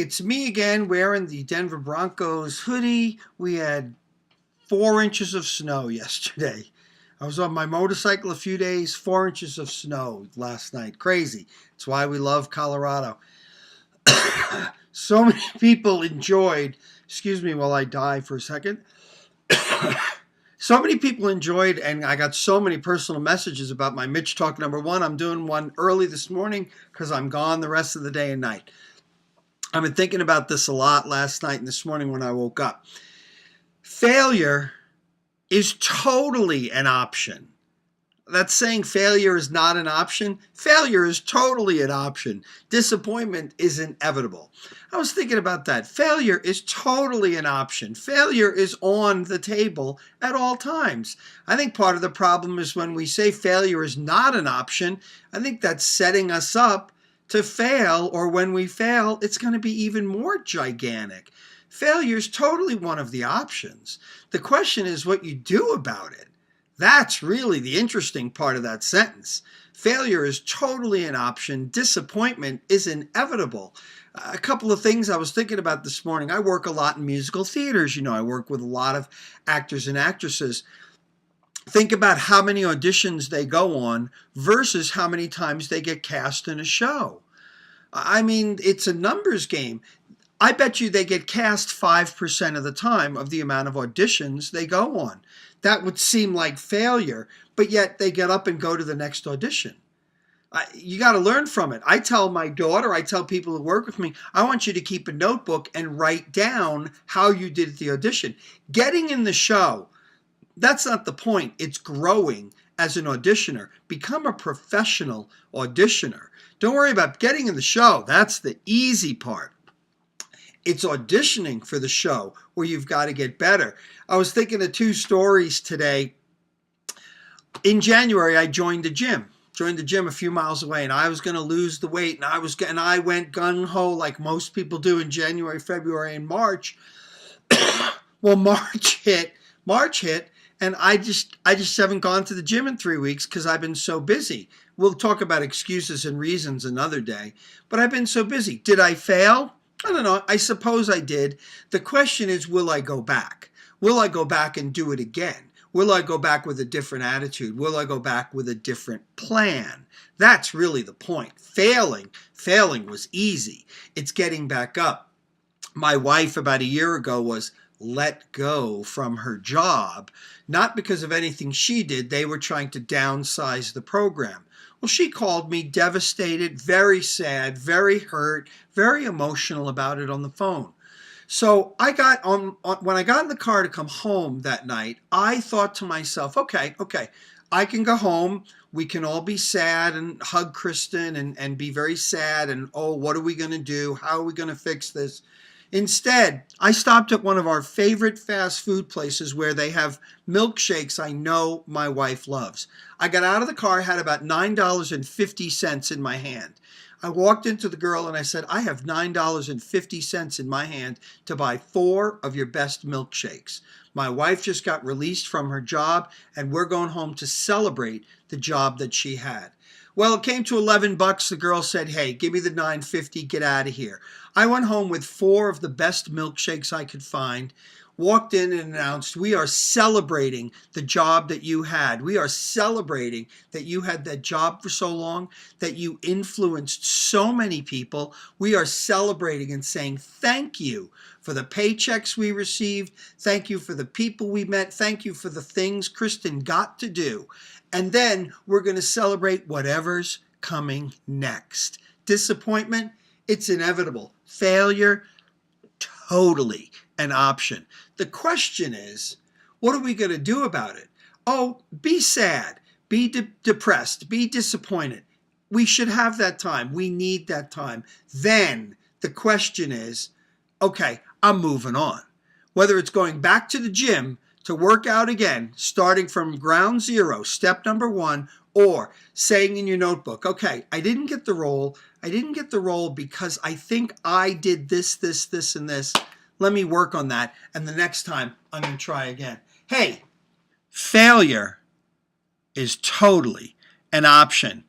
it's me again wearing the Denver Broncos hoodie. We had 4 inches of snow yesterday. I was on my motorcycle a few days, 4 inches of snow last night. Crazy. That's why we love Colorado. So many people enjoyed, excuse me while I die for a second. So many people enjoyed, and I got so many personal messages about my Mitch Talk #1. I'm doing one early this morning because I'm gone the rest of the day and night. I've been thinking about this a lot last night and this morning when I woke up. Failure is totally an option. That's saying failure is not an option. Failure is totally an option. Disappointment is inevitable. I was thinking about that. Failure is totally an option. Failure is on the table at all times. I think part of the problem is when we say failure is not an option, I think that's setting us up to fail, or when we fail, it's going to be even more gigantic. Failure is totally one of the options. The question is what you do about it. That's really the interesting part of that sentence. Failure is totally an option. Disappointment is inevitable. A couple of things I was thinking about this morning. I work a lot in musical theaters. I work with a lot of actors and actresses. Think about how many auditions they go on versus how many times they get cast in a show. I mean, it's a numbers game. I bet you they get cast 5% of the time of the amount of auditions they go on. That would seem like failure, but yet they get up and go to the next audition. You got to learn from it. I tell my daughter, I tell people who work with me, I want you to keep a notebook and write down how you did at the audition. Getting in the show, that's not the point. It's growing as an auditioner. Become a professional auditioner. Don't worry about getting in the show. That's the easy part. It's auditioning for the show where you've got to get better. I was thinking of 2 stories today. In January, I joined the gym a few miles away, and I was going to lose the weight, and I went gung-ho like most people do in January, February, and March. Well, March hit, and I just haven't gone to the gym in 3 weeks because I've been so busy. We'll talk about excuses and reasons another day, but I've been so busy. Did I fail? I don't know. I suppose I did. The question is, will I go back? Will I go back and do it again? Will I go back with a different attitude? Will I go back with a different plan? That's really the point. Failing was easy. It's getting back up. My wife about a year ago was let go from her job, not because of anything she did. They were trying to downsize the program. Well, she called me devastated, very sad, very hurt, very emotional about it on the phone. So when I got in the car to come home that night, I thought to myself, okay, I can go home. We can all be sad and hug Kristen and be very sad. And, oh, what are we going to do? How are we going to fix this? Instead, I stopped at one of our favorite fast food places where they have milkshakes I know my wife loves. I got out of the car, had about $9.50 in my hand. I walked into the girl and I said, I have $9.50 in my hand to buy 4 of your best milkshakes. My wife just got released from her job and we're going home to celebrate the job that she had. Well, it came to $11. The girl said, hey, give me the $9.50, get out of here. I went home with 4 of the best milkshakes I could find, walked in and announced, we are celebrating the job that you had. We are celebrating that you had that job for so long, that you influenced so many people. We are celebrating and saying thank you for the paychecks we received. Thank you for the people we met. Thank you for the things Kristen got to do. And then we're going to celebrate whatever's coming next. Disappointment, it's inevitable. Failure, totally an option. The question is, what are we going to do about it? Oh, be sad, be depressed, be disappointed. We should have that time. We need that time. Then the question is, okay, I'm moving on. Whether it's going back to the gym to work out again, starting from ground zero, step number 1, or saying in your notebook, okay, I didn't get the role. I didn't get the role because I think I did this, and this. Let me work on that. And the next time I'm going to try again. Hey, failure is totally an option.